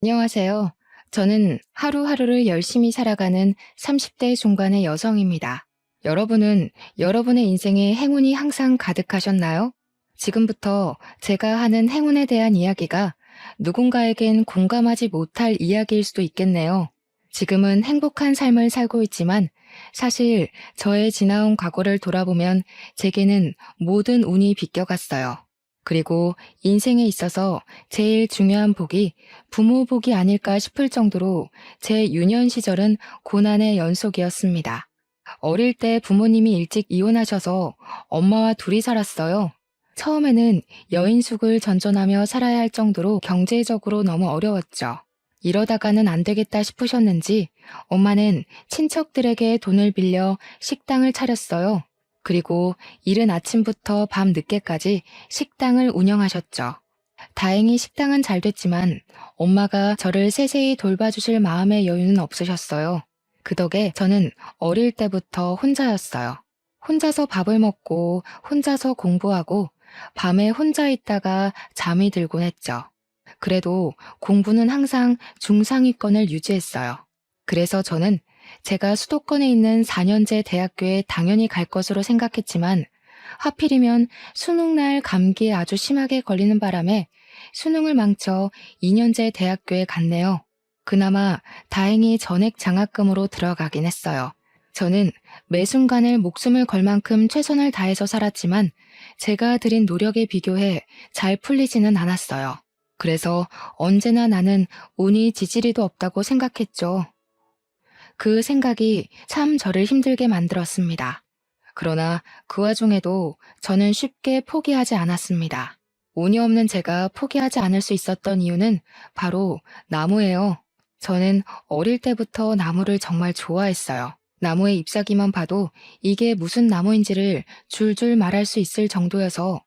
안녕하세요. 저는 하루하루를 열심히 살아가는 30대 중반의 여성입니다. 여러분은 여러분의 인생에 행운이 항상 가득하셨나요? 지금부터 제가 하는 행운에 대한 이야기가 누군가에겐 공감하지 못할 이야기일 수도 있겠네요. 지금은 행복한 삶을 살고 있지만 사실 저의 지나온 과거를 돌아보면 제게는 모든 운이 비껴갔어요. 그리고 인생에 있어서 제일 중요한 복이 부모 복이 아닐까 싶을 정도로 제 유년 시절은 고난의 연속이었습니다. 어릴 때 부모님이 일찍 이혼하셔서 엄마와 둘이 살았어요. 처음에는 여인숙을 전전하며 살아야 할 정도로 경제적으로 너무 어려웠죠. 이러다가는 안 되겠다 싶으셨는지 엄마는 친척들에게 돈을 빌려 식당을 차렸어요. 그리고 이른 아침부터 밤 늦게까지 식당을 운영하셨죠. 다행히 식당은 잘 됐지만 엄마가 저를 세세히 돌봐주실 마음의 여유는 없으셨어요. 그 덕에 저는 어릴 때부터 혼자였어요. 혼자서 밥을 먹고 혼자서 공부하고 밤에 혼자 있다가 잠이 들곤 했죠. 그래도 공부는 항상 중상위권을 유지했어요. 그래서 저는 제가 수도권에 있는 4년제 대학교에 당연히 갈 것으로 생각했지만 하필이면 수능날 감기에 아주 심하게 걸리는 바람에 수능을 망쳐 2년제 대학교에 갔네요. 그나마 다행히 전액 장학금으로 들어가긴 했어요. 저는 매 순간을 목숨을 걸 만큼 최선을 다해서 살았지만 제가 들인 노력에 비교해 잘 풀리지는 않았어요. 그래서 언제나 나는 운이 지지리도 없다고 생각했죠. 그 생각이 참 저를 힘들게 만들었습니다. 그러나 그 와중에도 저는 쉽게 포기하지 않았습니다. 운이 없는 제가 포기하지 않을 수 있었던 이유는 바로 나무예요. 저는 어릴 때부터 나무를 정말 좋아했어요. 나무의 잎사귀만 봐도 이게 무슨 나무인지를 줄줄 말할 수 있을 정도여서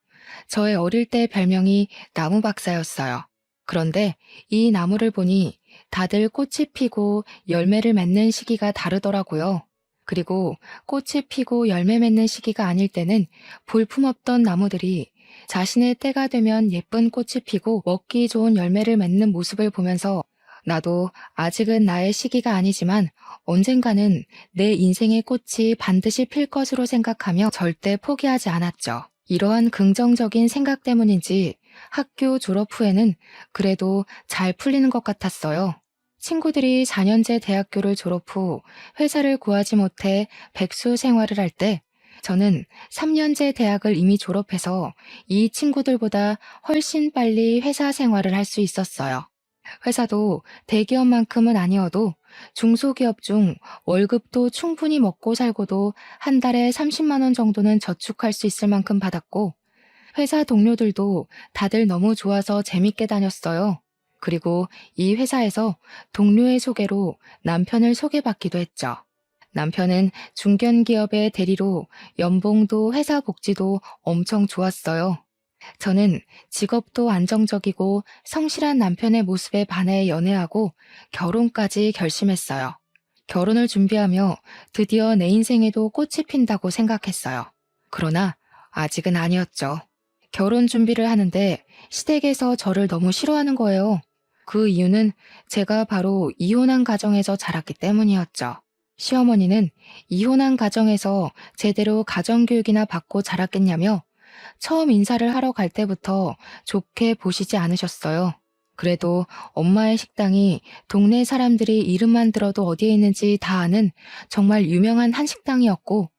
저의 어릴 때 별명이 나무 박사였어요. 그런데 이 나무를 보니 다들 꽃이 피고 열매를 맺는 시기가 다르더라고요. 그리고 꽃이 피고 열매 맺는 시기가 아닐 때는 볼품없던 나무들이 자신의 때가 되면 예쁜 꽃이 피고 먹기 좋은 열매를 맺는 모습을 보면서 나도 아직은 나의 시기가 아니지만 언젠가는 내 인생의 꽃이 반드시 필 것으로 생각하며 절대 포기하지 않았죠. 이러한 긍정적인 생각 때문인지 학교 졸업 후에는 그래도 잘 풀리는 것 같았어요. 친구들이 4년제 대학교를 졸업 후 회사를 구하지 못해 백수 생활을 할 때 저는 3년제 대학을 이미 졸업해서 이 친구들보다 훨씬 빨리 회사 생활을 할 수 있었어요. 회사도 대기업만큼은 아니어도 중소기업 중 월급도 충분히 먹고 살고도 한 달에 30만 원 정도는 저축할 수 있을 만큼 받았고 회사 동료들도 다들 너무 좋아서 재밌게 다녔어요. 그리고 이 회사에서 동료의 소개로 남편을 소개받기도 했죠. 남편은 중견기업의 대리로 연봉도 회사 복지도 엄청 좋았어요. 저는 직업도 안정적이고 성실한 남편의 모습에 반해 연애하고 결혼까지 결심했어요. 결혼을 준비하며 드디어 내 인생에도 꽃이 핀다고 생각했어요. 그러나 아직은 아니었죠. 결혼 준비를 하는데 시댁에서 저를 너무 싫어하는 거예요. 그 이유는 제가 바로 이혼한 가정에서 자랐기 때문이었죠. 시어머니는 이혼한 가정에서 제대로 가정교육이나 받고 자랐겠냐며 처음 인사를 하러 갈 때부터 좋게 보시지 않으셨어요. 그래도 엄마의 식당이 동네 사람들이 이름만 들어도 어디에 있는지 다 아는 정말 유명한 한식당이었고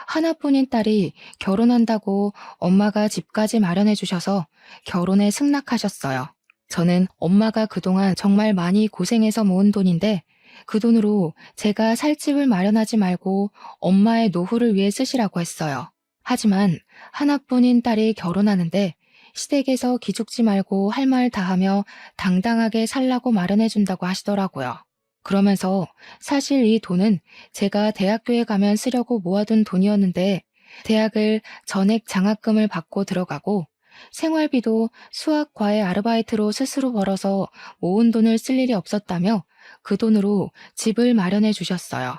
하나뿐인 딸이 결혼한다고 엄마가 집까지 마련해 주셔서 결혼에 승낙하셨어요. 저는 엄마가 그동안 정말 많이 고생해서 모은 돈인데 그 돈으로 제가 살 집을 마련하지 말고 엄마의 노후를 위해 쓰시라고 했어요. 하지만 하나뿐인 딸이 결혼하는데 시댁에서 기죽지 말고 할 말 다 하며 당당하게 살라고 마련해 준다고 하시더라고요. 그러면서 사실 이 돈은 제가 대학교에 가면 쓰려고 모아둔 돈이었는데 대학을 전액 장학금을 받고 들어가고 생활비도 수학, 과외 아르바이트로 스스로 벌어서 모은 돈을 쓸 일이 없었다며 그 돈으로 집을 마련해 주셨어요.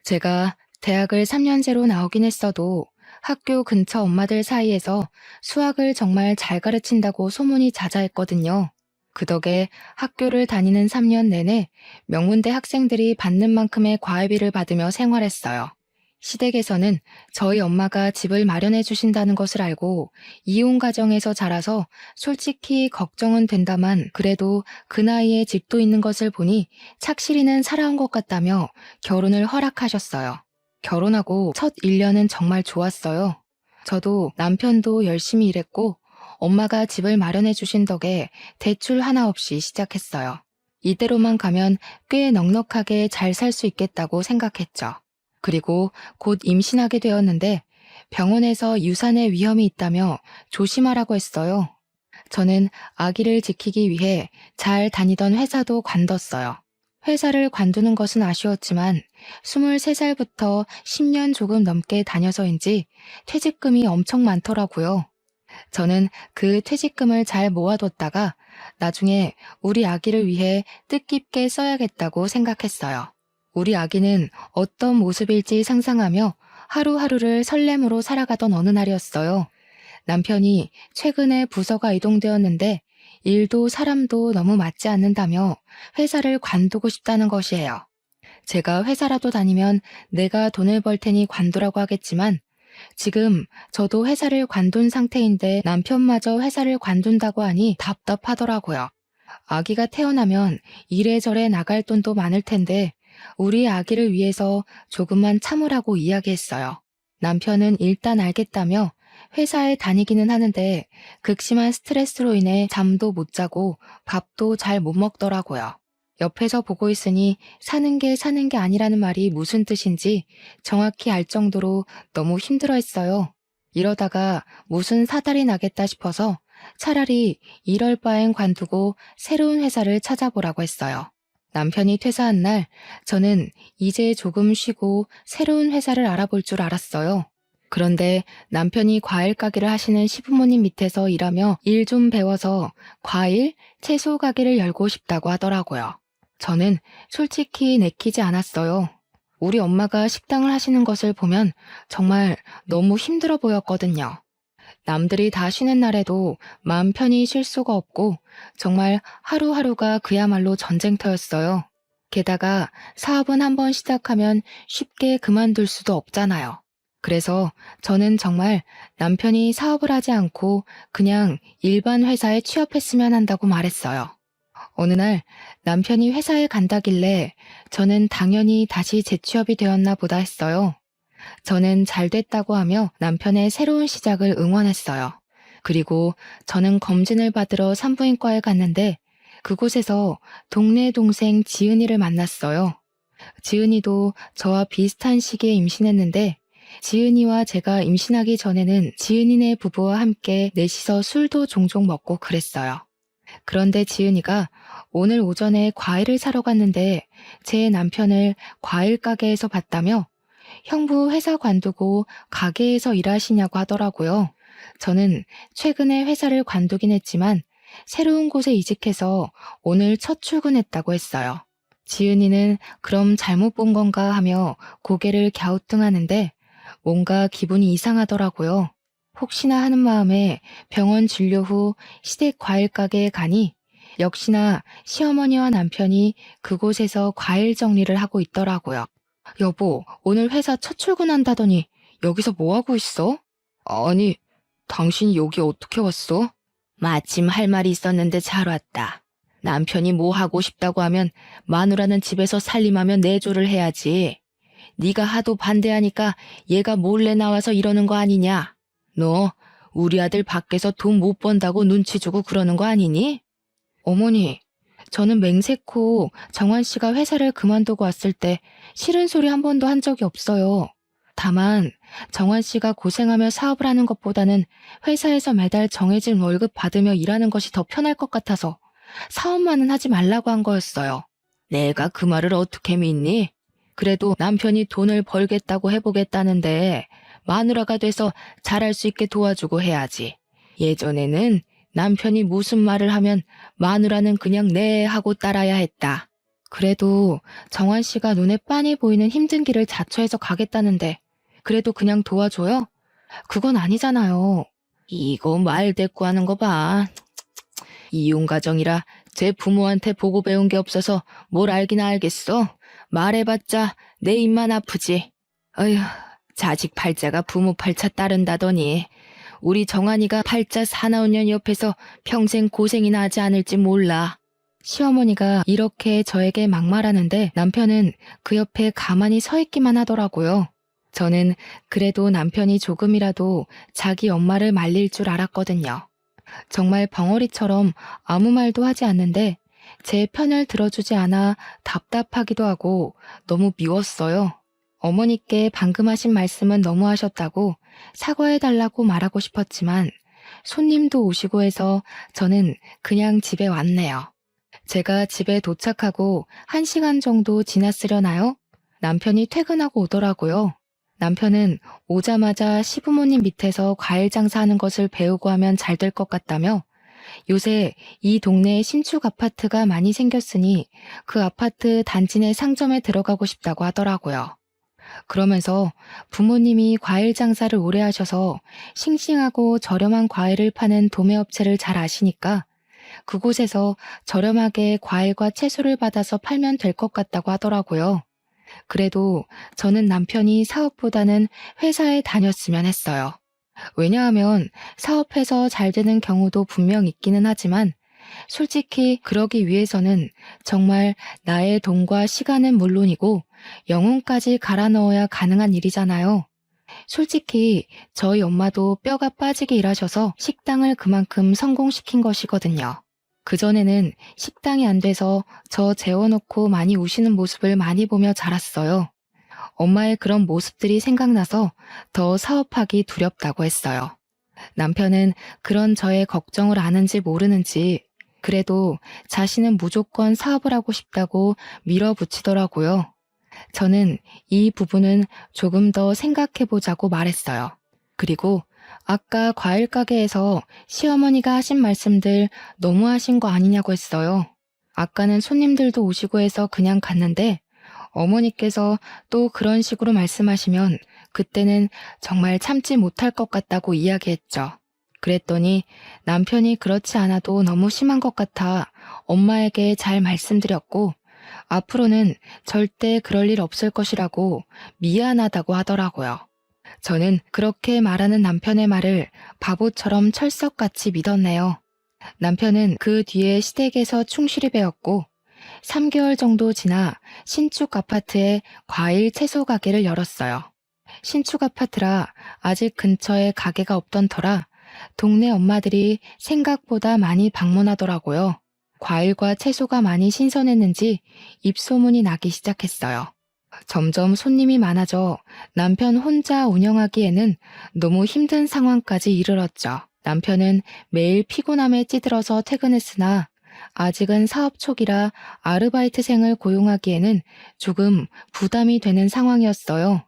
제가 대학을 3년제로 나오긴 했어도 학교 근처 엄마들 사이에서 수학을 정말 잘 가르친다고 소문이 자자했거든요. 그 덕에 학교를 다니는 3년 내내 명문대 학생들이 받는 만큼의 과외비를 받으며 생활했어요. 시댁에서는 저희 엄마가 집을 마련해 주신다는 것을 알고 이혼 가정에서 자라서 솔직히 걱정은 된다만 그래도 그 나이에 집도 있는 것을 보니 착실히는 살아온 것 같다며 결혼을 허락하셨어요. 결혼하고 첫 1년은 정말 좋았어요. 저도 남편도 열심히 일했고 엄마가 집을 마련해 주신 덕에 대출 하나 없이 시작했어요. 이대로만 가면 꽤 넉넉하게 잘 살 수 있겠다고 생각했죠. 그리고 곧 임신하게 되었는데 병원에서 유산의 위험이 있다며 조심하라고 했어요. 저는 아기를 지키기 위해 잘 다니던 회사도 관뒀어요. 회사를 관두는 것은 아쉬웠지만 23살부터 10년 조금 넘게 다녀서인지 퇴직금이 엄청 많더라고요. 저는 그 퇴직금을 잘 모아뒀다가 나중에 우리 아기를 위해 뜻깊게 써야겠다고 생각했어요. 우리 아기는 어떤 모습일지 상상하며 하루하루를 설렘으로 살아가던 어느 날이었어요. 남편이 최근에 부서가 이동되었는데 일도 사람도 너무 맞지 않는다며 회사를 관두고 싶다는 것이에요. 제가 회사라도 다니면 내가 돈을 벌 테니 관두라고 하겠지만 지금 저도 회사를 관둔 상태인데 남편마저 회사를 관둔다고 하니 답답하더라고요. 아기가 태어나면 이래저래 나갈 돈도 많을 텐데 우리 아기를 위해서 조금만 참으라고 이야기했어요. 남편은 일단 알겠다며 회사에 다니기는 하는데 극심한 스트레스로 인해 잠도 못 자고 밥도 잘 못 먹더라고요. 옆에서 보고 있으니 사는 게 아니라는 말이 무슨 뜻인지 정확히 알 정도로 너무 힘들어했어요. 이러다가 무슨 사달이 나겠다 싶어서 차라리 이럴 바엔 관두고 새로운 회사를 찾아보라고 했어요. 남편이 퇴사한 날 저는 이제 조금 쉬고 새로운 회사를 알아볼 줄 알았어요. 그런데 남편이 과일 가게를 하시는 시부모님 밑에서 일하며 일 좀 배워서 과일, 채소 가게를 열고 싶다고 하더라고요. 저는 솔직히 내키지 않았어요. 우리 엄마가 식당을 하시는 것을 보면 정말 너무 힘들어 보였거든요. 남들이 다 쉬는 날에도 마음 편히 쉴 수가 없고 정말 하루하루가 그야말로 전쟁터였어요. 게다가 사업은 한번 시작하면 쉽게 그만둘 수도 없잖아요. 그래서 저는 정말 남편이 사업을 하지 않고 그냥 일반 회사에 취업했으면 한다고 말했어요. 어느 날 남편이 회사에 간다길래 저는 당연히 다시 재취업이 되었나 보다 했어요. 저는 잘 됐다고 하며 남편의 새로운 시작을 응원했어요. 그리고 저는 검진을 받으러 산부인과에 갔는데 그곳에서 동네 동생 지은이를 만났어요. 지은이도 저와 비슷한 시기에 임신했는데 지은이와 제가 임신하기 전에는 지은이네 부부와 함께 넷이서 술도 종종 먹고 그랬어요. 그런데 지은이가 오늘 오전에 과일을 사러 갔는데 제 남편을 과일 가게에서 봤다며 형부 회사 관두고 가게에서 일하시냐고 하더라고요. 저는 최근에 회사를 관두긴 했지만 새로운 곳에 이직해서 오늘 첫 출근했다고 했어요. 지은이는 그럼 잘못 본 건가 하며 고개를 갸우뚱하는데 뭔가 기분이 이상하더라고요. 혹시나 하는 마음에 병원 진료 후 시댁 과일 가게에 가니 역시나 시어머니와 남편이 그곳에서 과일 정리를 하고 있더라고요. 여보, 오늘 회사 첫 출근한다더니 여기서 뭐 하고 있어? 아니, 당신이 여기 어떻게 왔어? 마침 할 말이 있었는데 잘 왔다. 남편이 뭐 하고 싶다고 하면 마누라는 집에서 살림하면 내조를 해야지. 네가 하도 반대하니까 얘가 몰래 나와서 이러는 거 아니냐? 너 우리 아들 밖에서 돈 못 번다고 눈치 주고 그러는 거 아니니? 어머니, 저는 맹세코 정환 씨가 회사를 그만두고 왔을 때 싫은 소리 한 번도 한 적이 없어요. 다만 정환 씨가 고생하며 사업을 하는 것보다는 회사에서 매달 정해진 월급 받으며 일하는 것이 더 편할 것 같아서 사업만은 하지 말라고 한 거였어요. 내가 그 말을 어떻게 믿니? 그래도 남편이 돈을 벌겠다고 해보겠다는데 마누라가 돼서 잘할 수 있게 도와주고 해야지. 예전에는 남편이 무슨 말을 하면 마누라는 그냥 네 하고 따라야 했다. 그래도 정환 씨가 눈에 빤히 보이는 힘든 길을 자처해서 가겠다는데 그래도 그냥 도와줘요? 그건 아니잖아요. 이거 말 대꾸 하는 거 봐. 이혼 가정이라 제 부모한테 보고 배운 게 없어서 뭘 알긴 알겠어. 말해봤자 내 입만 아프지. 어휴, 자식 팔자가 부모 팔자 따른다더니 우리 정한이가 팔자 사나운 년 옆에서 평생 고생이나 하지 않을지 몰라. 시어머니가 이렇게 저에게 막말하는데 남편은 그 옆에 가만히 서 있기만 하더라고요. 저는 그래도 남편이 조금이라도 자기 엄마를 말릴 줄 알았거든요. 정말 벙어리처럼 아무 말도 하지 않는데 제 편을 들어주지 않아 답답하기도 하고 너무 미웠어요. 어머니께 방금 하신 말씀은 너무 하셨다고 사과해달라고 말하고 싶었지만 손님도 오시고 해서 저는 그냥 집에 왔네요. 제가 집에 도착하고 1시간 정도 지났으려나요? 남편이 퇴근하고 오더라고요. 남편은 오자마자 시부모님 밑에서 과일 장사하는 것을 배우고 하면 잘 될 것 같다며 요새 이 동네에 신축 아파트가 많이 생겼으니 그 아파트 단지 내 상점에 들어가고 싶다고 하더라고요. 그러면서 부모님이 과일 장사를 오래 하셔서 싱싱하고 저렴한 과일을 파는 도매업체를 잘 아시니까 그곳에서 저렴하게 과일과 채소를 받아서 팔면 될 것 같다고 하더라고요. 그래도 저는 남편이 사업보다는 회사에 다녔으면 했어요. 왜냐하면 사업해서 잘 되는 경우도 분명 있기는 하지만 솔직히 그러기 위해서는 정말 나의 돈과 시간은 물론이고 영혼까지 갈아 넣어야 가능한 일이잖아요. 솔직히 저희 엄마도 뼈가 빠지게 일하셔서 식당을 그만큼 성공시킨 것이거든요. 그전에는 식당이 안 돼서 저 재워놓고 많이 우시는 모습을 많이 보며 자랐어요. 엄마의 그런 모습들이 생각나서 더 사업하기 두렵다고 했어요. 남편은 그런 저의 걱정을 아는지 모르는지 그래도 자신은 무조건 사업을 하고 싶다고 밀어붙이더라고요. 저는 이 부분은 조금 더 생각해보자고 말했어요. 그리고 아까 과일 가게에서 시어머니가 하신 말씀들 너무 하신 거 아니냐고 했어요. 아까는 손님들도 오시고 해서 그냥 갔는데 어머니께서 또 그런 식으로 말씀하시면 그때는 정말 참지 못할 것 같다고 이야기했죠. 그랬더니 남편이 그렇지 않아도 너무 심한 것 같아 엄마에게 잘 말씀드렸고 앞으로는 절대 그럴 일 없을 것이라고 미안하다고 하더라고요. 저는 그렇게 말하는 남편의 말을 바보처럼 철석같이 믿었네요. 남편은 그 뒤에 시댁에서 충실히 배웠고 3개월 정도 지나 신축 아파트에 과일 채소 가게를 열었어요. 신축 아파트라 아직 근처에 가게가 없던 터라 동네 엄마들이 생각보다 많이 방문하더라고요. 과일과 채소가 많이 신선했는지 입소문이 나기 시작했어요. 점점 손님이 많아져 남편 혼자 운영하기에는 너무 힘든 상황까지 이르렀죠. 남편은 매일 피곤함에 찌들어서 퇴근했으나 아직은 사업 초기라 아르바이트생을 고용하기에는 조금 부담이 되는 상황이었어요.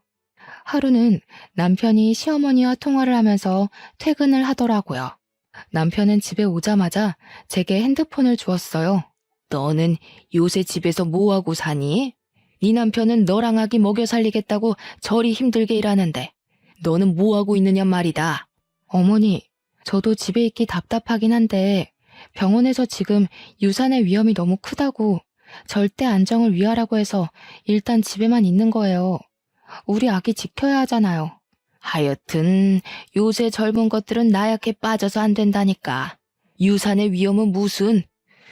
하루는 남편이 시어머니와 통화를 하면서 퇴근을 하더라고요. 남편은 집에 오자마자 제게 핸드폰을 주었어요. 너는 요새 집에서 뭐하고 사니? 네 남편은 너랑 아기 먹여 살리겠다고 저리 힘들게 일하는데 너는 뭐하고 있느냐 말이다. 어머니, 저도 집에 있기 답답하긴 한데 병원에서 지금 유산의 위험이 너무 크다고 절대 안정을 위하라고 해서 일단 집에만 있는 거예요. 우리 아기 지켜야 하잖아요. 하여튼 요새 젊은 것들은 나약해 빠져서 안 된다니까. 유산의 위험은 무슨?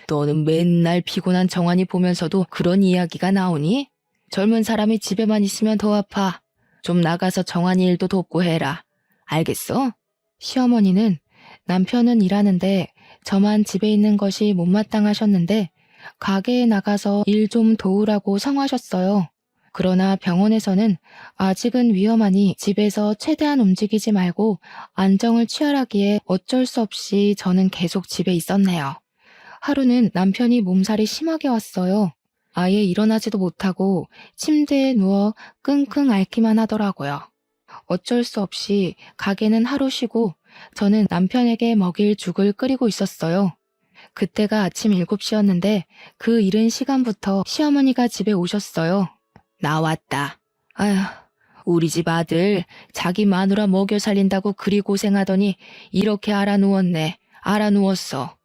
너는 맨날 피곤한 정한이 보면서도 그런 이야기가 나오니? 젊은 사람이 집에만 있으면 더 아파. 좀 나가서 정한이 일도 돕고 해라. 알겠어? 시어머니는 남편은 일하는데 저만 집에 있는 것이 못마땅하셨는데 가게에 나가서 일 좀 도우라고 성하셨어요. 그러나 병원에서는 아직은 위험하니 집에서 최대한 움직이지 말고 안정을 취하라기에 어쩔 수 없이 저는 계속 집에 있었네요. 하루는 남편이 몸살이 심하게 왔어요. 아예 일어나지도 못하고 침대에 누워 끙끙 앓기만 하더라고요. 어쩔 수 없이 가게는 하루 쉬고 저는 남편에게 먹일 죽을 끓이고 있었어요. 그때가 아침 7시였는데 그 이른 시간부터 시어머니가 집에 오셨어요. 나왔다. 아휴, 우리 집 아들 자기 마누라 먹여 살린다고 그리 고생하더니 이렇게 알아 누웠네. 알아 누웠어.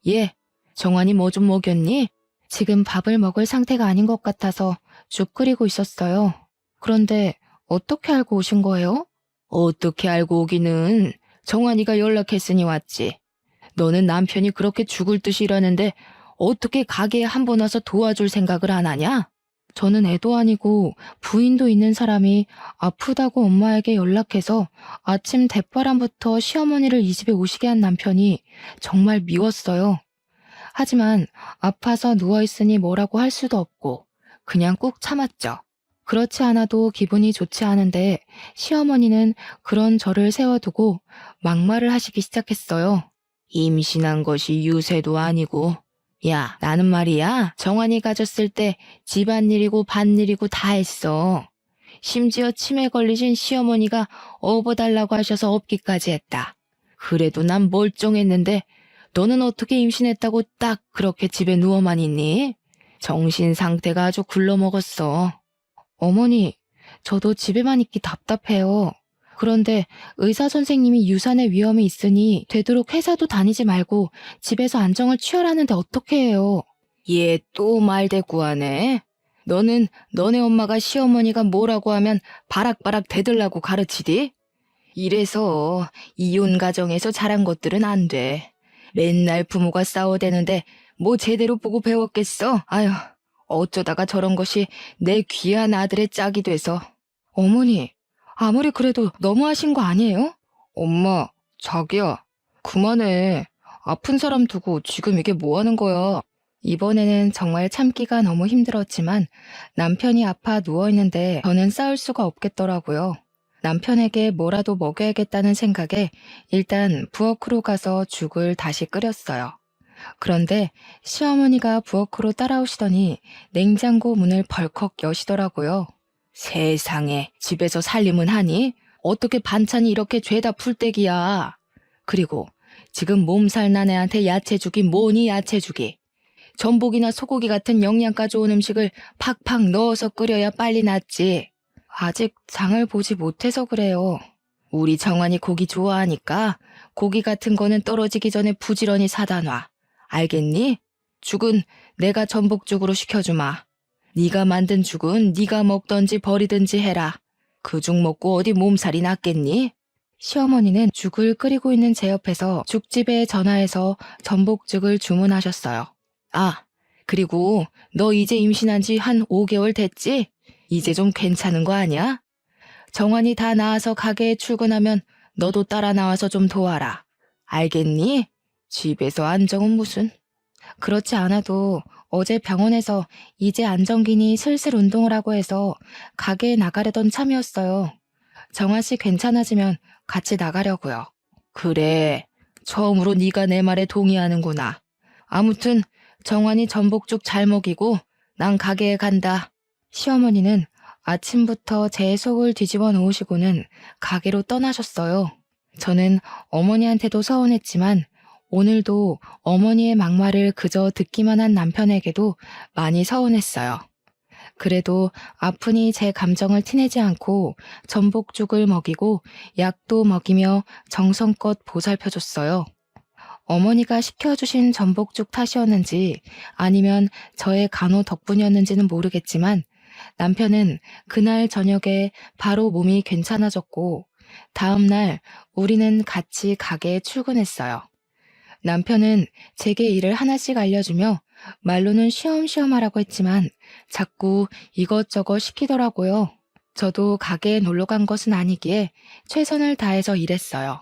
예, 정환이 뭐 좀 먹였니? 지금 밥을 먹을 상태가 아닌 것 같아서 죽 끓이고 있었어요. 그런데 어떻게 알고 오신 거예요? 어떻게 알고 오기는 정환이가 연락했으니 왔지. 너는 남편이 그렇게 죽을 듯이 일하는데 어떻게 가게에 한 번 와서 도와줄 생각을 안 하냐? 저는 애도 아니고 부인도 있는 사람이 아프다고 엄마에게 연락해서 아침 대바람부터 시어머니를 이 집에 오시게 한 남편이 정말 미웠어요. 하지만 아파서 누워있으니 뭐라고 할 수도 없고 그냥 꾹 참았죠. 그렇지 않아도 기분이 좋지 않은데 시어머니는 그런 저를 세워두고 막말을 하시기 시작했어요. 임신한 것이 유세도 아니고 야, 나는 말이야 정환이 가졌을 때 집안일이고 밭일이고 다 했어. 심지어 치매 걸리신 시어머니가 업어달라고 하셔서 업기까지 했다. 그래도 난 멀쩡했는데 너는 어떻게 임신했다고 딱 그렇게 집에 누워만 있니? 정신 상태가 아주 굴러먹었어. 어머니, 저도 집에만 있기 답답해요. 그런데 의사 선생님이 유산의 위험이 있으니 되도록 회사도 다니지 말고 집에서 안정을 취하라는데 어떻게 해요? 얘 또 말대꾸하네. 너는 너네 엄마가 시어머니가 뭐라고 하면 바락바락 대들라고 가르치디? 이래서 이혼 가정에서 자란 것들은 안 돼. 맨날 부모가 싸워대는데 뭐 제대로 보고 배웠겠어? 아휴, 어쩌다가 저런 것이 내 귀한 아들의 짝이 돼서. 어머니, 아무리 그래도 너무하신 거 아니에요? 엄마, 자기야, 그만해. 아픈 사람 두고 지금 이게 뭐 하는 거야? 이번에는 정말 참기가 너무 힘들었지만 남편이 아파 누워있는데 저는 싸울 수가 없겠더라고요. 남편에게 뭐라도 먹여야겠다는 생각에 일단 부엌으로 가서 죽을 다시 끓였어요. 그런데 시어머니가 부엌으로 따라오시더니 냉장고 문을 벌컥 여시더라고요. 세상에, 집에서 살림은 하니? 어떻게 반찬이 이렇게 죄다 풀떼기야? 그리고 지금 몸살 난 애한테 야채죽이 뭐니 야채죽이. 전복이나 소고기 같은 영양가 좋은 음식을 팍팍 넣어서 끓여야 빨리 낫지. 아직 장을 보지 못해서 그래요. 우리 정환이 고기 좋아하니까 고기 같은 거는 떨어지기 전에 부지런히 사다 놔. 알겠니? 죽은 내가 전복죽으로 시켜주마. 네가 만든 죽은 네가 먹던지 버리든지 해라. 그 죽 먹고 어디 몸살이 났겠니? 시어머니는 죽을 끓이고 있는 제 옆에서 죽집에 전화해서 전복죽을 주문하셨어요. 아, 그리고 너 이제 임신한 지 한 5개월 됐지? 이제 좀 괜찮은 거 아니야? 정환이 다 나아서 가게에 출근하면 너도 따라 나와서 좀 도와라. 알겠니? 집에서 안정은 무슨. 그렇지 않아도 어제 병원에서 이제 안정기니 슬슬 운동을 하고 해서 가게에 나가려던 참이었어요. 정환 씨 괜찮아지면 같이 나가려고요. 그래, 처음으로 네가 내 말에 동의하는구나. 아무튼 정환이 전복죽 잘 먹이고 난 가게에 간다. 시어머니는 아침부터 제 속을 뒤집어 놓으시고는 가게로 떠나셨어요. 저는 어머니한테도 서운했지만 오늘도 어머니의 막말을 그저 듣기만 한 남편에게도 많이 서운했어요. 그래도 아프니 제 감정을 티내지 않고 전복죽을 먹이고 약도 먹이며 정성껏 보살펴줬어요. 어머니가 시켜주신 전복죽 탓이었는지 아니면 저의 간호 덕분이었는지는 모르겠지만 남편은 그날 저녁에 바로 몸이 괜찮아졌고 다음날 우리는 같이 가게에 출근했어요. 남편은 제게 일을 하나씩 알려주며 말로는 쉬엄쉬엄 하라고 했지만 자꾸 이것저것 시키더라고요. 저도 가게에 놀러 간 것은 아니기에 최선을 다해서 일했어요.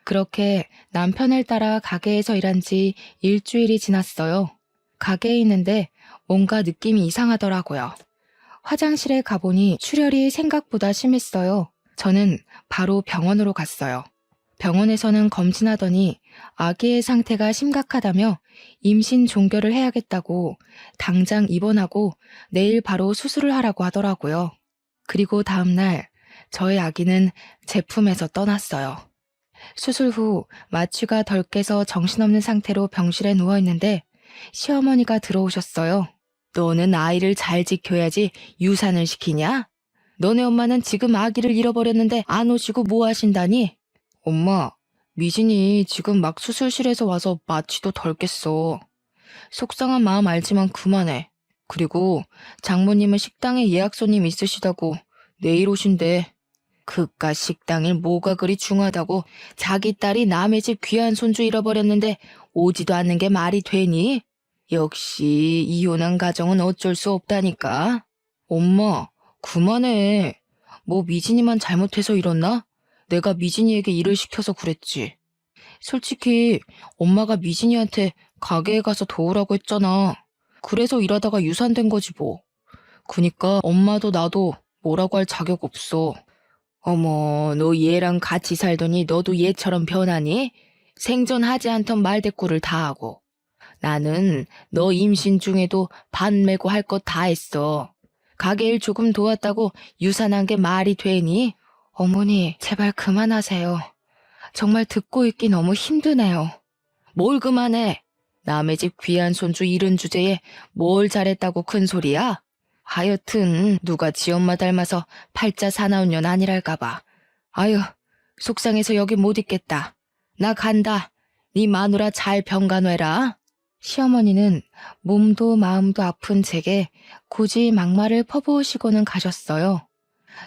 그렇게 남편을 따라 가게에서 일한 지 일주일이 지났어요. 가게에 있는데 뭔가 느낌이 이상하더라고요. 화장실에 가보니 출혈이 생각보다 심했어요. 저는 바로 병원으로 갔어요. 병원에서는 검진하더니 아기의 상태가 심각하다며 임신 종결을 해야겠다고 당장 입원하고 내일 바로 수술을 하라고 하더라고요. 그리고 다음날 저의 아기는 제 품에서 떠났어요. 수술 후 마취가 덜 깨서 정신없는 상태로 병실에 누워있는데 시어머니가 들어오셨어요. 너는 아이를 잘 지켜야지 유산을 시키냐? 너네 엄마는 지금 아기를 잃어버렸는데 안 오시고 뭐 하신다니? 엄마, 미진이 지금 막 수술실에서 와서 마취도 덜 깼어. 속상한 마음 알지만 그만해. 그리고 장모님은 식당에 예약 손님 있으시다고 내일 오신대. 그깟 식당일 뭐가 그리 중하다고 자기 딸이 남의 집 귀한 손주 잃어버렸는데 오지도 않는 게 말이 되니? 역시 이혼한 가정은 어쩔 수 없다니까. 엄마, 그만해. 뭐 미진이만 잘못해서 이랬나? 내가 미진이에게 일을 시켜서 그랬지. 솔직히 엄마가 미진이한테 가게에 가서 도우라고 했잖아. 그래서 일하다가 유산된 거지 뭐. 그니까 엄마도 나도 뭐라고 할 자격 없어. 어머, 너 얘랑 같이 살더니 너도 얘처럼 변하니? 생존하지 않던 말대꾸를 다 하고. 나는 너 임신 중에도 반 메고 할 것 다 했어. 가게 일 조금 도왔다고 유산한 게 말이 되니? 어머니, 제발 그만하세요. 정말 듣고 있기 너무 힘드네요. 뭘 그만해? 남의 집 귀한 손주 잃은 주제에 뭘 잘했다고 큰 소리야? 하여튼 누가 지 엄마 닮아서 팔자 사나운 년 아니랄까봐. 아유, 속상해서 여기 못 있겠다. 나 간다. 네 마누라 잘 병간호해라. 시어머니는 몸도 마음도 아픈 제게 굳이 막말을 퍼부으시고는 가셨어요.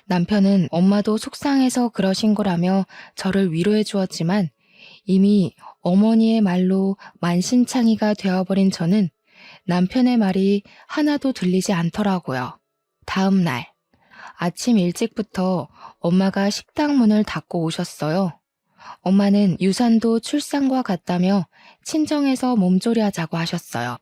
남편은 엄마도 속상해서 그러신 거라며 저를 위로해 주었지만 이미 어머니의 말로 만신창이가 되어버린 저는 남편의 말이 하나도 들리지 않더라고요. 다음 날 아침 일찍부터 엄마가 식당 문을 닫고 오셨어요. 엄마는 유산도 출산과 같다며 친정에서 몸조리하자고 하셨어요.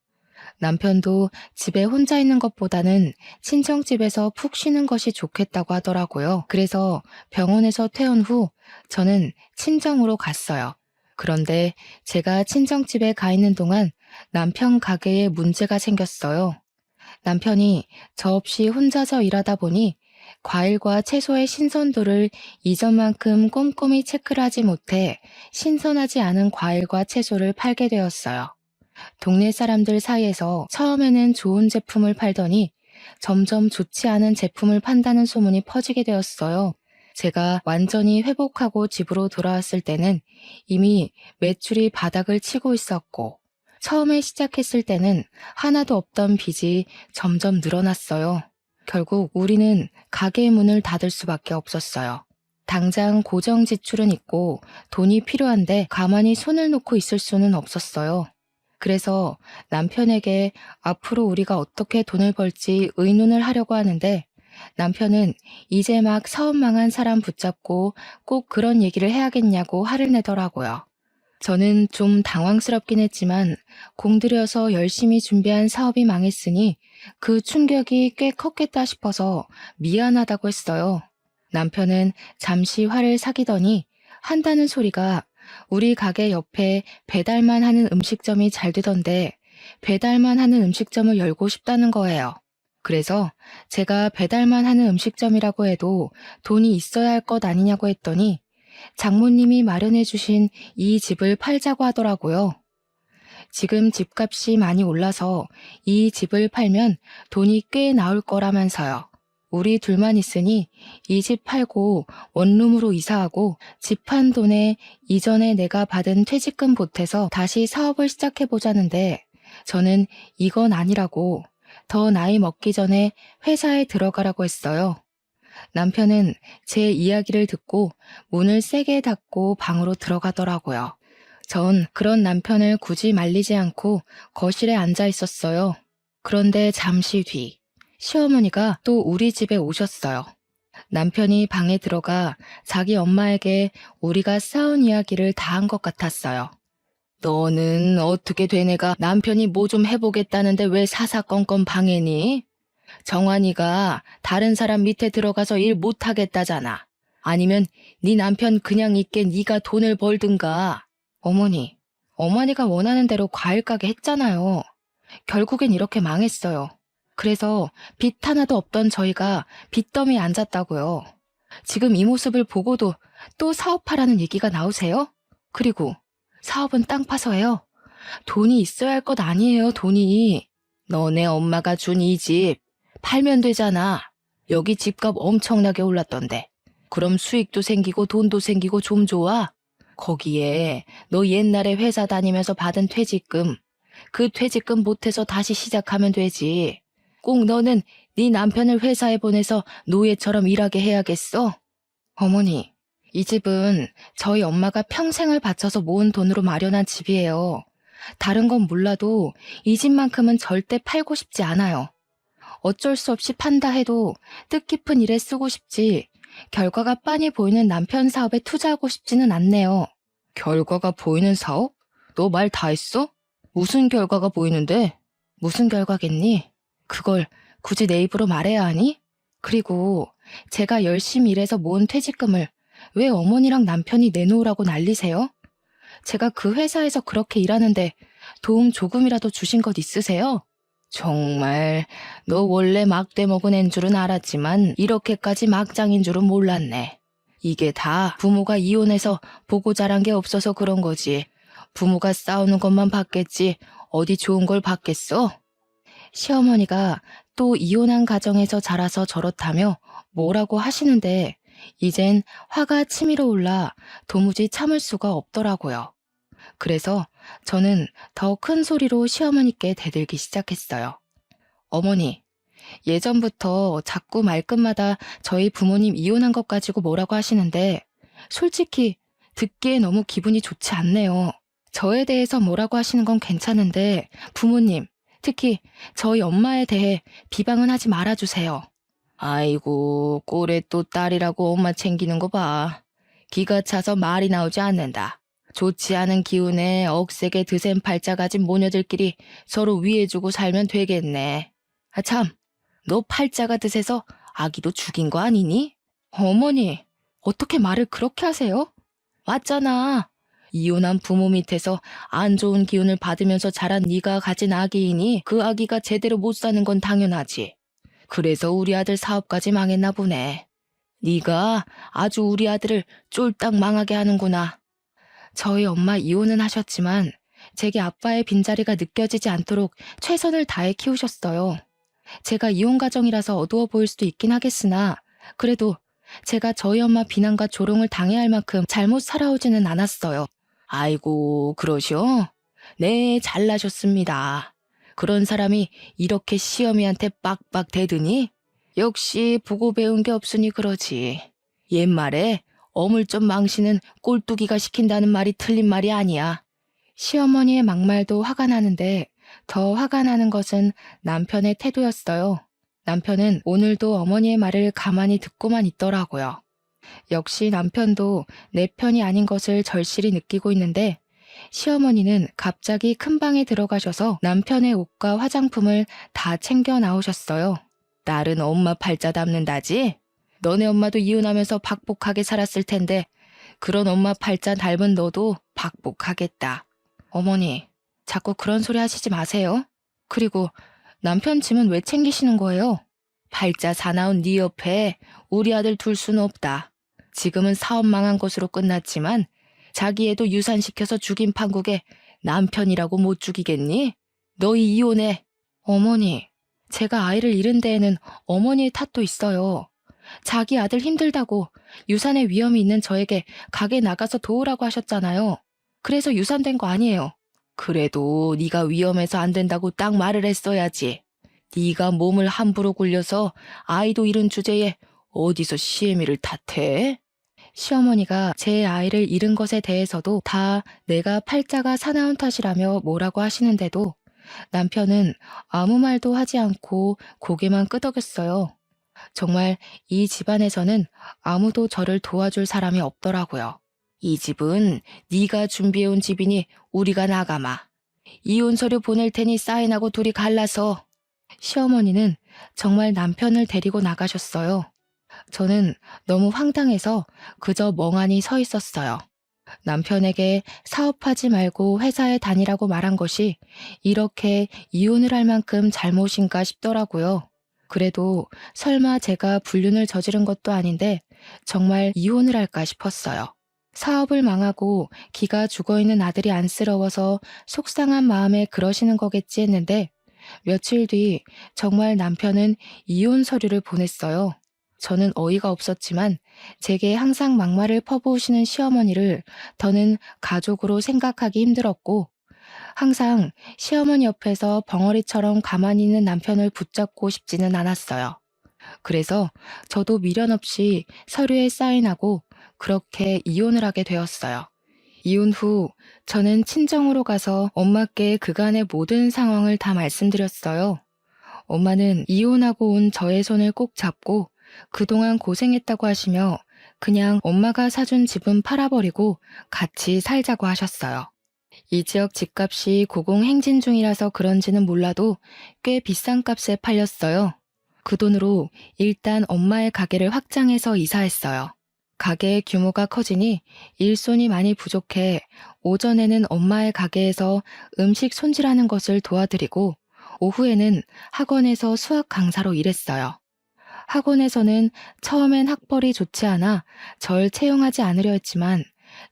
남편도 집에 혼자 있는 것보다는 친정집에서 푹 쉬는 것이 좋겠다고 하더라고요. 그래서 병원에서 퇴원 후 저는 친정으로 갔어요. 그런데 제가 친정집에 가 있는 동안 남편 가게에 문제가 생겼어요. 남편이 저 없이 혼자서 일하다 보니 과일과 채소의 신선도를 이전만큼 꼼꼼히 체크를 하지 못해 신선하지 않은 과일과 채소를 팔게 되었어요. 동네 사람들 사이에서 처음에는 좋은 제품을 팔더니 점점 좋지 않은 제품을 판다는 소문이 퍼지게 되었어요. 제가 완전히 회복하고 집으로 돌아왔을 때는 이미 매출이 바닥을 치고 있었고 처음에 시작했을 때는 하나도 없던 빚이 점점 늘어났어요. 결국 우리는 가게 문을 닫을 수밖에 없었어요. 당장 고정 지출은 있고 돈이 필요한데 가만히 손을 놓고 있을 수는 없었어요. 그래서 남편에게 앞으로 우리가 어떻게 돈을 벌지 의논을 하려고 하는데 남편은 이제 막 사업 망한 사람 붙잡고 꼭 그런 얘기를 해야겠냐고 화를 내더라고요. 저는 좀 당황스럽긴 했지만 공들여서 열심히 준비한 사업이 망했으니 그 충격이 꽤 컸겠다 싶어서 미안하다고 했어요. 남편은 잠시 화를 사귀더니 한다는 소리가 우리 가게 옆에 배달만 하는 음식점이 잘 되던데 배달만 하는 음식점을 열고 싶다는 거예요. 그래서 제가 배달만 하는 음식점이라고 해도 돈이 있어야 할 것 아니냐고 했더니 장모님이 마련해 주신 이 집을 팔자고 하더라고요. 지금 집값이 많이 올라서 이 집을 팔면 돈이 꽤 나올 거라면서요. 우리 둘만 있으니 이 집 팔고 원룸으로 이사하고 집 판 돈에 이전에 내가 받은 퇴직금 보태서 다시 사업을 시작해보자는데 저는 이건 아니라고 더 나이 먹기 전에 회사에 들어가라고 했어요. 남편은 제 이야기를 듣고 문을 세게 닫고 방으로 들어가더라고요. 전 그런 남편을 굳이 말리지 않고 거실에 앉아 있었어요. 그런데 잠시 뒤 시어머니가 또 우리 집에 오셨어요. 남편이 방에 들어가 자기 엄마에게 우리가 싸운 이야기를 다 한 것 같았어요. 너는 어떻게 된 애가 남편이 뭐 좀 해보겠다는데 왜 사사건건 방해니? 정환이가 다른 사람 밑에 들어가서 일 못하겠다잖아. 아니면 네 남편 그냥 있게 네가 돈을 벌든가. 어머니, 어머니가 원하는 대로 과일 가게 했잖아요. 결국엔 이렇게 망했어요. 그래서 빚 하나도 없던 저희가 빚더미에 앉았다고요. 지금 이 모습을 보고도 또 사업하라는 얘기가 나오세요? 그리고 사업은 땅 파서 해요. 돈이 있어야 할 것 아니에요, 돈이. 너네 엄마가 준 이 집 팔면 되잖아. 여기 집값 엄청나게 올랐던데. 그럼 수익도 생기고 돈도 생기고 좀 좋아. 거기에 너 옛날에 회사 다니면서 받은 퇴직금 그 퇴직금 못해서 다시 시작하면 되지. 꼭 너는 네 남편을 회사에 보내서 노예처럼 일하게 해야겠어? 어머니, 이 집은 저희 엄마가 평생을 바쳐서 모은 돈으로 마련한 집이에요. 다른 건 몰라도 이 집만큼은 절대 팔고 싶지 않아요. 어쩔 수 없이 판다 해도 뜻깊은 일에 쓰고 싶지, 결과가 빤히 보이는 남편 사업에 투자하고 싶지는 않네요. 결과가 보이는 사업? 너 말 다 했어? 무슨 결과가 보이는데? 무슨 결과겠니? 그걸 굳이 내 입으로 말해야 하니? 그리고 제가 열심히 일해서 모은 퇴직금을 왜 어머니랑 남편이 내놓으라고 난리세요? 제가 그 회사에서 그렇게 일하는데 도움 조금이라도 주신 것 있으세요? 정말 너 원래 막대 먹은 앤 줄은 알았지만 이렇게까지 막장인 줄은 몰랐네. 이게 다 부모가 이혼해서 보고 자란 게 없어서 그런 거지. 부모가 싸우는 것만 봤겠지 어디 좋은 걸 봤겠어? 시어머니가 또 이혼한 가정에서 자라서 저렇다며 뭐라고 하시는데 이젠 화가 치밀어 올라 도무지 참을 수가 없더라고요. 그래서 저는 더 큰 소리로 시어머니께 대들기 시작했어요. 어머니, 예전부터 자꾸 말끝마다 저희 부모님 이혼한 것 가지고 뭐라고 하시는데 솔직히 듣기에 너무 기분이 좋지 않네요. 저에 대해서 뭐라고 하시는 건 괜찮은데 부모님, 특히 저희 엄마에 대해 비방은 하지 말아주세요. 아이고, 꼴에 또 딸이라고 엄마 챙기는 거 봐. 기가 차서 말이 나오지 않는다. 좋지 않은 기운에 억세게 드센 팔자 가진 모녀들끼리 서로 위해주고 살면 되겠네. 아 참, 너 팔자가 드세서 아기도 죽인 거 아니니? 어머니, 어떻게 말을 그렇게 하세요? 맞잖아. 이혼한 부모 밑에서 안 좋은 기운을 받으면서 자란 네가 가진 아기이니 그 아기가 제대로 못 사는 건 당연하지. 그래서 우리 아들 사업까지 망했나 보네. 네가 아주 우리 아들을 쫄딱 망하게 하는구나. 저희 엄마 이혼은 하셨지만 제게 아빠의 빈자리가 느껴지지 않도록 최선을 다해 키우셨어요. 제가 이혼 가정이라서 어두워 보일 수도 있긴 하겠으나 그래도 제가 저희 엄마 비난과 조롱을 당해야 할 만큼 잘못 살아오지는 않았어요. 아이고, 그러시오? 네, 잘나셨습니다. 그런 사람이 이렇게 시어미한테 빡빡 대드니? 역시 보고 배운 게 없으니 그러지. 옛말에 어물점 망신은 꼴뚜기가 시킨다는 말이 틀린 말이 아니야. 시어머니의 막말도 화가 나는데 더 화가 나는 것은 남편의 태도였어요. 남편은 오늘도 어머니의 말을 가만히 듣고만 있더라고요. 역시 남편도 내 편이 아닌 것을 절실히 느끼고 있는데 시어머니는 갑자기 큰 방에 들어가셔서 남편의 옷과 화장품을 다 챙겨 나오셨어요. 딸은 엄마 팔자 담는다지? 너네 엄마도 이혼하면서 박복하게 살았을 텐데 그런 엄마 팔자 닮은 너도 박복하겠다. 어머니, 자꾸 그런 소리 하시지 마세요. 그리고 남편 짐은 왜 챙기시는 거예요? 팔자 사나운 네 옆에 우리 아들 둘 수는 없다. 지금은 사업 망한 것으로 끝났지만 자기 애도 유산시켜서 죽인 판국에 남편이라고 못 죽이겠니? 너희 이혼해. 어머니, 제가 아이를 잃은 데에는 어머니의 탓도 있어요. 자기 아들 힘들다고 유산의 위험이 있는 저에게 가게 나가서 도우라고 하셨잖아요. 그래서 유산된 거 아니에요. 그래도 네가 위험해서 안 된다고 딱 말을 했어야지. 네가 몸을 함부로 굴려서 아이도 잃은 주제에 어디서 시애미를 탓해? 시어머니가 제 아이를 잃은 것에 대해서도 다 내가 팔자가 사나운 탓이라며 뭐라고 하시는데도 남편은 아무 말도 하지 않고 고개만 끄덕였어요. 정말 이 집안에서는 아무도 저를 도와줄 사람이 없더라고요. 이 집은 네가 준비해온 집이니 우리가 나가마. 이혼 서류 보낼 테니 사인하고 둘이 갈라서. 시어머니는 정말 남편을 데리고 나가셨어요. 저는 너무 황당해서 그저 멍하니 서 있었어요. 남편에게 사업하지 말고 회사에 다니라고 말한 것이 이렇게 이혼을 할 만큼 잘못인가 싶더라고요. 그래도 설마 제가 불륜을 저지른 것도 아닌데 정말 이혼을 할까 싶었어요. 사업을 망하고 기가 죽어있는 아들이 안쓰러워서 속상한 마음에 그러시는 거겠지 했는데 며칠 뒤 정말 남편은 이혼 서류를 보냈어요. 저는 어이가 없었지만 제게 항상 막말을 퍼부으시는 시어머니를 더는 가족으로 생각하기 힘들었고 항상 시어머니 옆에서 벙어리처럼 가만히 있는 남편을 붙잡고 싶지는 않았어요. 그래서 저도 미련 없이 서류에 사인하고 그렇게 이혼을 하게 되었어요. 이혼 후 저는 친정으로 가서 엄마께 그간의 모든 상황을 다 말씀드렸어요. 엄마는 이혼하고 온 저의 손을 꼭 잡고 그동안 고생했다고 하시며 그냥 엄마가 사준 집은 팔아버리고 같이 살자고 하셨어요. 이 지역 집값이 고공행진 중이라서 그런지는 몰라도 꽤 비싼 값에 팔렸어요. 그 돈으로 일단 엄마의 가게를 확장해서 이사했어요. 가게의 규모가 커지니 일손이 많이 부족해 오전에는 엄마의 가게에서 음식 손질하는 것을 도와드리고 오후에는 학원에서 수학 강사로 일했어요. 학원에서는 처음엔 학벌이 좋지 않아 절 채용하지 않으려 했지만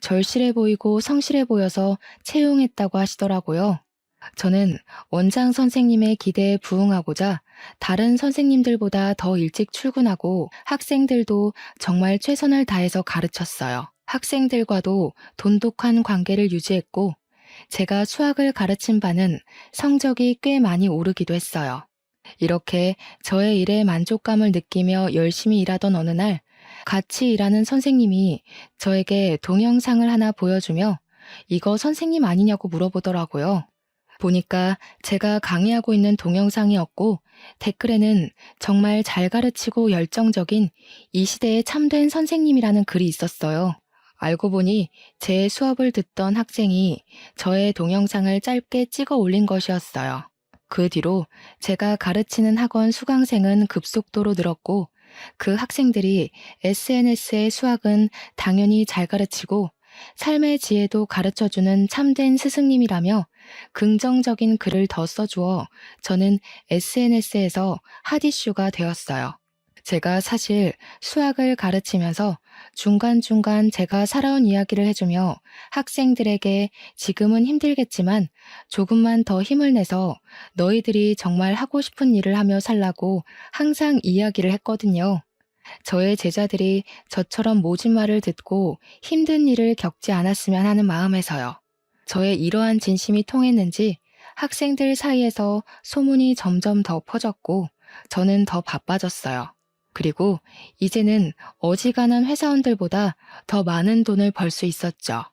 절실해 보이고 성실해 보여서 채용했다고 하시더라고요. 저는 원장 선생님의 기대에 부응하고자 다른 선생님들보다 더 일찍 출근하고 학생들도 정말 최선을 다해서 가르쳤어요. 학생들과도 돈독한 관계를 유지했고 제가 수학을 가르친 바는 성적이 꽤 많이 오르기도 했어요. 이렇게 저의 일에 만족감을 느끼며 열심히 일하던 어느 날 같이 일하는 선생님이 저에게 동영상을 하나 보여주며 이거 선생님 아니냐고 물어보더라고요. 보니까 제가 강의하고 있는 동영상이었고 댓글에는 정말 잘 가르치고 열정적인 이 시대의 참된 선생님이라는 글이 있었어요. 알고 보니 제 수업을 듣던 학생이 저의 동영상을 짧게 찍어 올린 것이었어요. 그 뒤로 제가 가르치는 학원 수강생은 급속도로 늘었고 그 학생들이 SNS의 수학은 당연히 잘 가르치고 삶의 지혜도 가르쳐주는 참된 스승님이라며 긍정적인 글을 더 써주어 저는 SNS에서 핫 이슈가 되었어요. 제가 사실 수학을 가르치면서 중간중간 제가 살아온 이야기를 해주며 학생들에게 지금은 힘들겠지만 조금만 더 힘을 내서 너희들이 정말 하고 싶은 일을 하며 살라고 항상 이야기를 했거든요. 저의 제자들이 저처럼 모진 말을 듣고 힘든 일을 겪지 않았으면 하는 마음에서요. 저의 이러한 진심이 통했는지 학생들 사이에서 소문이 점점 더 퍼졌고 저는 더 바빠졌어요. 그리고 이제는 어지간한 회사원들보다 더 많은 돈을 벌 수 있었죠.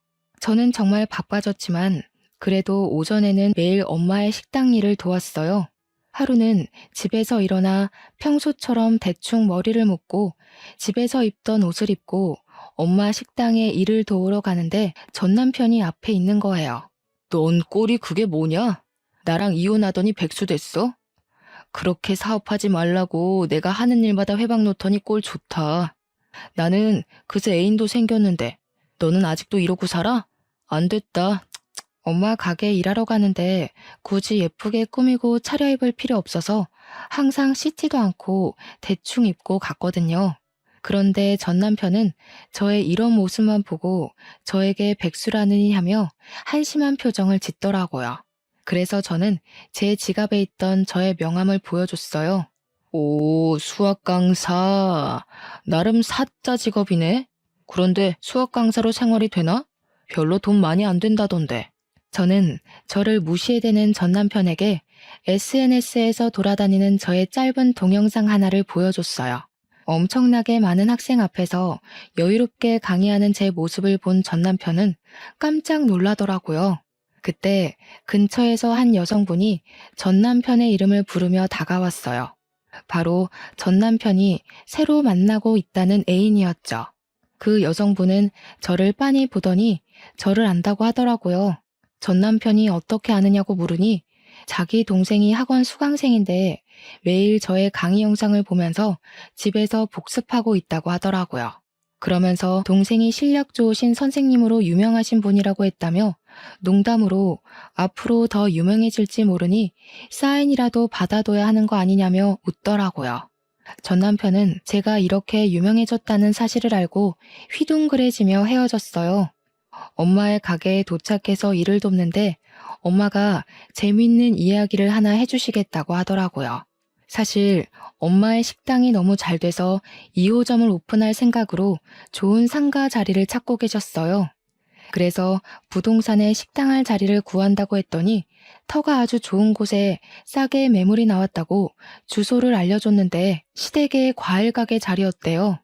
저는 정말 바빠졌지만 그래도 오전에는 매일 엄마의 식당 일을 도왔어요. 하루는 집에서 일어나 평소처럼 대충 머리를 묶고 집에서 입던 옷을 입고 엄마 식당에 일을 도우러 가는데 전 남편이 앞에 있는 거예요. 넌 꼴이 그게 뭐냐? 나랑 이혼하더니 백수 됐어? 그렇게 사업하지 말라고 내가 하는 일마다 회방 놓더니 꼴 좋다. 나는 그새 애인도 생겼는데 너는 아직도 이러고 살아? 안 됐다. 엄마 가게에 일하러 가는데 굳이 예쁘게 꾸미고 차려입을 필요 없어서 항상 씻지도 않고 대충 입고 갔거든요. 그런데 전 남편은 저의 이런 모습만 보고 저에게 백수라느니 하며 한심한 표정을 짓더라고요. 그래서 저는 제 지갑에 있던 저의 명함을 보여줬어요. 오, 수학 강사. 나름 사자 직업이네. 그런데 수학 강사로 생활이 되나? 별로 돈 많이 안 된다던데. 저는 저를 무시해대는 전 남편에게 SNS에서 돌아다니는 저의 짧은 동영상 하나를 보여줬어요. 엄청나게 많은 학생 앞에서 여유롭게 강의하는 제 모습을 본 전 남편은 깜짝 놀라더라고요. 그때 근처에서 한 여성분이 전 남편의 이름을 부르며 다가왔어요. 바로 전 남편이 새로 만나고 있다는 애인이었죠. 그 여성분은 저를 빤히 보더니 저를 안다고 하더라고요. 전 남편이 어떻게 아느냐고 물으니 자기 동생이 학원 수강생인데 매일 저의 강의 영상을 보면서 집에서 복습하고 있다고 하더라고요. 그러면서 동생이 실력 좋으신 선생님으로 유명하신 분이라고 했다며 농담으로 앞으로 더 유명해질지 모르니 사인이라도 받아둬야 하는 거 아니냐며 웃더라고요. 전 남편은 제가 이렇게 유명해졌다는 사실을 알고 휘둥그레지며 헤어졌어요. 엄마의 가게에 도착해서 일을 돕는데 엄마가 재밌는 이야기를 하나 해주시겠다고 하더라고요. 사실 엄마의 식당이 너무 잘 돼서 2호점을 오픈할 생각으로 좋은 상가 자리를 찾고 계셨어요. 그래서 부동산에 식당할 자리를 구한다고 했더니 터가 아주 좋은 곳에 싸게 매물이 나왔다고 주소를 알려줬는데 시댁의 과일 가게 자리였대요.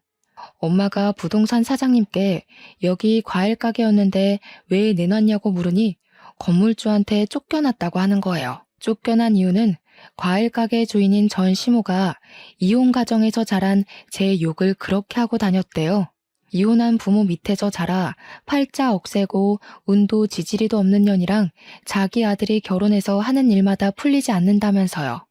엄마가 부동산 사장님께 여기 과일 가게였는데 왜 내놨냐고 물으니 건물주한테 쫓겨났다고 하는 거예요. 쫓겨난 이유는 과일 가게 주인인 전 시모가 이혼 가정에서 자란 제 욕을 그렇게 하고 다녔대요. 이혼한 부모 밑에서 자라 팔자 억세고 운도 지지리도 없는 년이랑 자기 아들이 결혼해서 하는 일마다 풀리지 않는다면서요.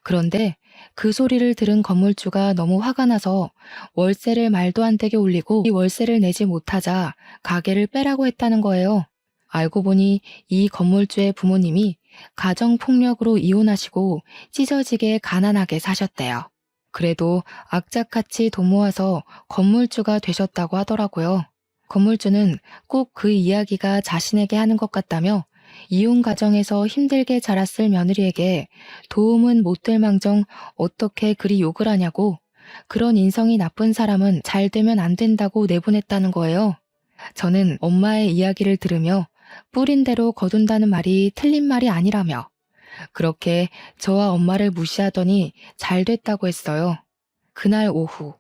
그런데 그 소리를 들은 건물주가 너무 화가 나서 월세를 말도 안 되게 올리고 이 월세를 내지 못하자 가게를 빼라고 했다는 거예요. 알고 보니 이 건물주의 부모님이 가정폭력으로 이혼하시고 찢어지게 가난하게 사셨대요. 그래도 악착같이 돈 모아서 건물주가 되셨다고 하더라고요. 건물주는 꼭 그 이야기가 자신에게 하는 것 같다며 이혼 가정에서 힘들게 자랐을 며느리에게 도움은 못 될 망정 어떻게 그리 욕을 하냐고, 그런 인성이 나쁜 사람은 잘 되면 안 된다고 내보냈다는 거예요. 저는 엄마의 이야기를 들으며 뿌린 대로 거둔다는 말이 틀린 말이 아니라며 그렇게 저와 엄마를 무시하더니 잘 됐다고 했어요. 그날 오후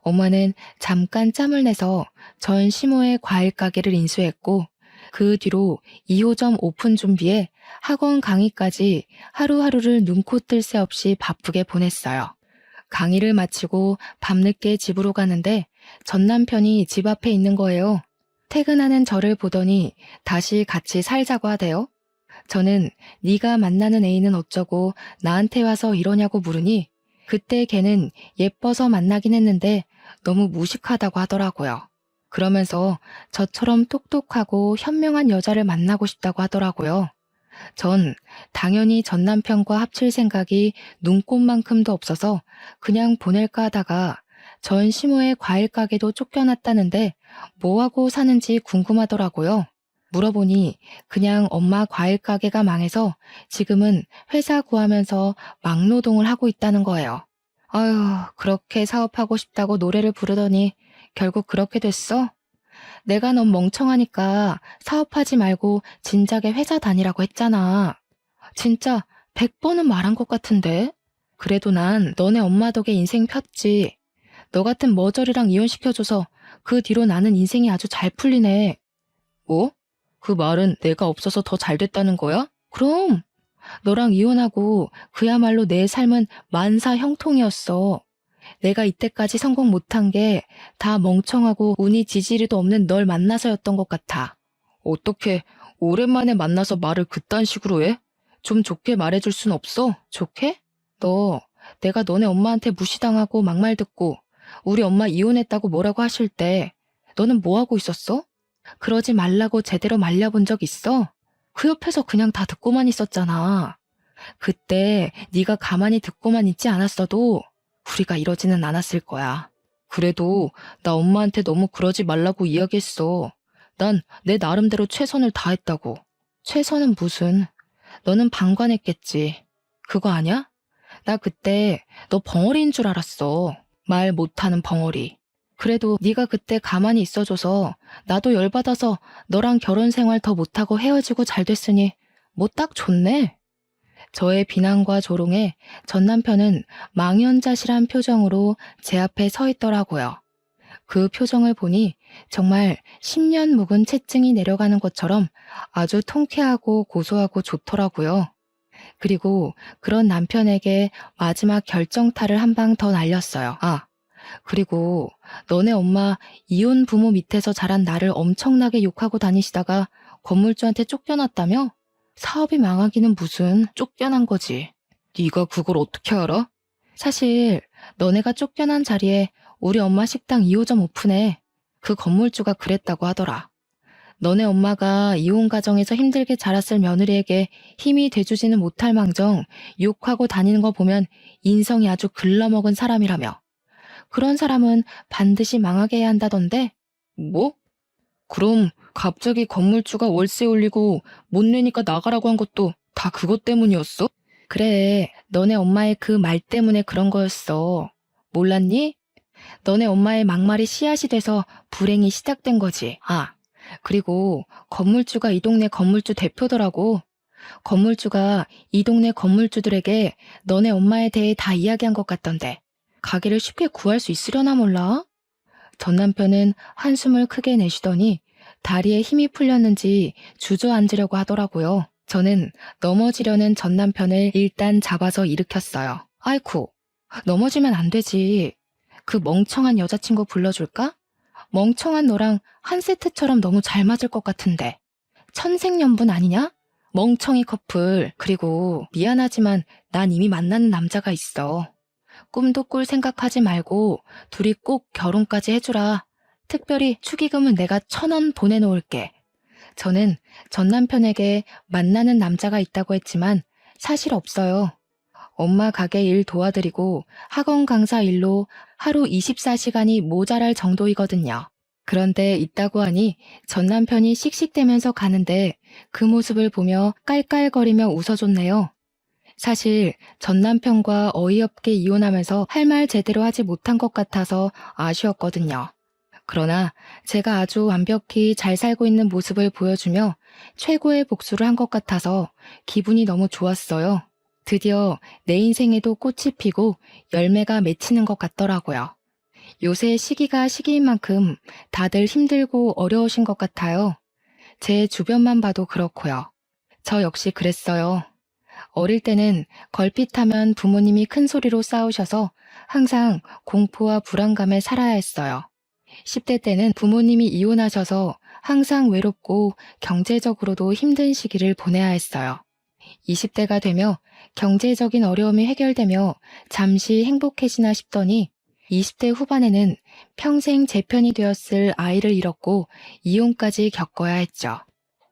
엄마는 잠깐 짬을 내서 전 시모의 과일 가게를 인수했고 그 뒤로 2호점 오픈 준비에 학원 강의까지 하루하루를 눈코 뜰 새 없이 바쁘게 보냈어요. 강의를 마치고 밤늦게 집으로 가는데 전 남편이 집 앞에 있는 거예요. 퇴근하는 저를 보더니 다시 같이 살자고 하대요. 저는 네가 만나는 애인은 어쩌고 나한테 와서 이러냐고 물으니 그때 걔는 예뻐서 만나긴 했는데 너무 무식하다고 하더라고요. 그러면서 저처럼 똑똑하고 현명한 여자를 만나고 싶다고 하더라고요. 전 당연히 전 남편과 합칠 생각이 눈꼽만큼도 없어서 그냥 보낼까 하다가 전 시모의 과일 가게도 쫓겨났다는데 뭐하고 사는지 궁금하더라고요. 물어보니 그냥 엄마 과일 가게가 망해서 지금은 회사 구하면서 막노동을 하고 있다는 거예요. 아휴, 그렇게 사업하고 싶다고 노래를 부르더니 결국 그렇게 됐어? 내가 넌 멍청하니까 사업하지 말고 진작에 회사 다니라고 했잖아. 진짜 100번은 말한 것 같은데? 그래도 난 너네 엄마 덕에 인생 폈지. 너 같은 머저리랑 이혼시켜줘서 그 뒤로 나는 인생이 아주 잘 풀리네. 뭐? 그 말은 내가 없어서 더 잘 됐다는 거야? 그럼 너랑 이혼하고 그야말로 내 삶은 만사 형통이었어. 내가 이때까지 성공 못한 게 다 멍청하고 운이 지지리도 없는 널 만나서였던 것 같아. 어떻게 오랜만에 만나서 말을 그딴 식으로 해? 좀 좋게 말해줄 순 없어? 좋게? 너 내가 너네 엄마한테 무시당하고 막말 듣고 우리 엄마 이혼했다고 뭐라고 하실 때 너는 뭐 하고 있었어? 그러지 말라고 제대로 말려본 적 있어? 그 옆에서 그냥 다 듣고만 있었잖아. 그때 네가 가만히 듣고만 있지 않았어도 우리가 이러지는 않았을 거야. 그래도 나 엄마한테 너무 그러지 말라고 이야기했어. 난 내 나름대로 최선을 다했다고. 최선은 무슨? 너는 방관했겠지. 그거 아냐? 나 그때 너 벙어리인 줄 알았어. 말 못하는 벙어리. 그래도 네가 그때 가만히 있어줘서 나도 열받아서 너랑 결혼 생활 더 못하고 헤어지고 잘 됐으니 뭐 딱 좋네. 저의 비난과 조롱에 전 남편은 망연자실한 표정으로 제 앞에 서 있더라고요. 그 표정을 보니 정말 10년 묵은 채증이 내려가는 것처럼 아주 통쾌하고 고소하고 좋더라고요. 그리고 그런 남편에게 마지막 결정타를 한 방 더 날렸어요. 아, 그리고 너네 엄마 이혼 부모 밑에서 자란 나를 엄청나게 욕하고 다니시다가 건물주한테 쫓겨났다며? 사업이 망하기는 무슨 쫓겨난 거지. 네가 그걸 어떻게 알아? 사실 너네가 쫓겨난 자리에 우리 엄마 식당 2호점 오픈해. 그 건물주가 그랬다고 하더라. 너네 엄마가 이혼 가정에서 힘들게 자랐을 며느리에게 힘이 돼주지는 못할 망정 욕하고 다니는 거 보면 인성이 아주 글러먹은 사람이라며. 그런 사람은 반드시 망하게 해야 한다던데? 뭐? 그럼 갑자기 건물주가 월세 올리고 못 내니까 나가라고 한 것도 다 그것 때문이었어? 그래, 너네 엄마의 그 말 때문에 그런 거였어. 몰랐니? 너네 엄마의 막말이 씨앗이 돼서 불행이 시작된 거지. 아, 그리고 건물주가 이 동네 건물주 대표더라고. 건물주가 이 동네 건물주들에게 너네 엄마에 대해 다 이야기한 것 같던데 가게를 쉽게 구할 수 있으려나 몰라? 전 남편은 한숨을 크게 내쉬더니 다리에 힘이 풀렸는지 주저앉으려고 하더라고요. 저는 넘어지려는 전 남편을 일단 잡아서 일으켰어요. 아이쿠, 넘어지면 안 되지. 그 멍청한 여자친구 불러줄까? 멍청한 너랑 한 세트처럼 너무 잘 맞을 것 같은데. 천생연분 아니냐? 멍청이 커플. 그리고 미안하지만 난 이미 만나는 남자가 있어. 꿈도 꿀 생각하지 말고 둘이 꼭 결혼까지 해주라. 특별히 축의금은 내가 1,000원 보내놓을게. 저는 전 남편에게 만나는 남자가 있다고 했지만 사실 없어요. 엄마 가게 일 도와드리고 학원 강사 일로 하루 24시간이 모자랄 정도이거든요. 그런데 있다고 하니 전 남편이 씩씩대면서 가는데 그 모습을 보며 깔깔거리며 웃어줬네요. 사실 전 남편과 어이없게 이혼하면서 할 말 제대로 하지 못한 것 같아서 아쉬웠거든요. 그러나 제가 아주 완벽히 잘 살고 있는 모습을 보여주며 최고의 복수를 한 것 같아서 기분이 너무 좋았어요. 드디어 내 인생에도 꽃이 피고 열매가 맺히는 것 같더라고요. 요새 시기가 시기인 만큼 다들 힘들고 어려우신 것 같아요. 제 주변만 봐도 그렇고요. 저 역시 그랬어요. 어릴 때는 걸핏하면 부모님이 큰 소리로 싸우셔서 항상 공포와 불안감에 살아야 했어요. 10대 때는 부모님이 이혼하셔서 항상 외롭고 경제적으로도 힘든 시기를 보내야 했어요. 20대가 되며 경제적인 어려움이 해결되며 잠시 행복해지나 싶더니 20대 후반에는 평생 제 편이 되었을 아이를 잃었고 이혼까지 겪어야 했죠.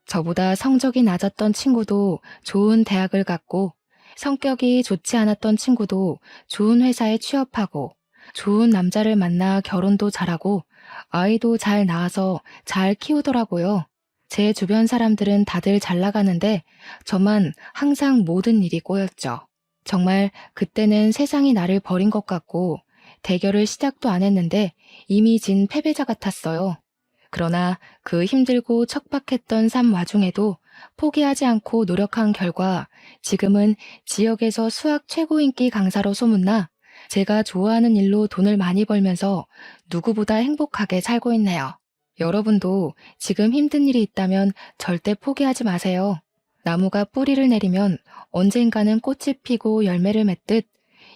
저보다 성적이 낮았던 친구도 좋은 대학을 갔고 성격이 좋지 않았던 친구도 좋은 회사에 취업하고 좋은 남자를 만나 결혼도 잘하고 아이도 잘 낳아서 잘 키우더라고요. 제 주변 사람들은 다들 잘 나가는데 저만 항상 모든 일이 꼬였죠. 정말 그때는 세상이 나를 버린 것 같고 대결을 시작도 안 했는데 이미 진 패배자 같았어요. 그러나 그 힘들고 척박했던 삶 와중에도 포기하지 않고 노력한 결과 지금은 지역에서 수학 최고 인기 강사로 소문나 제가 좋아하는 일로 돈을 많이 벌면서 누구보다 행복하게 살고 있네요. 여러분도 지금 힘든 일이 있다면 절대 포기하지 마세요. 나무가 뿌리를 내리면 언젠가는 꽃이 피고 열매를 맺듯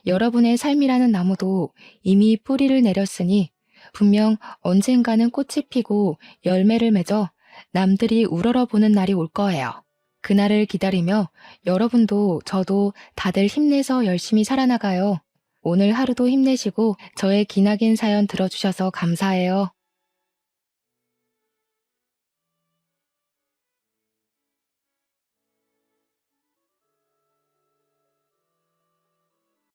여러분의 삶이라는 나무도 이미 뿌리를 내렸으니 분명 언젠가는 꽃이 피고 열매를 맺어 남들이 우러러보는 날이 올 거예요. 그날을 기다리며 여러분도 저도 다들 힘내서 열심히 살아나가요. 오늘 하루도 힘내시고 저의 기나긴 사연 들어주셔서 감사해요.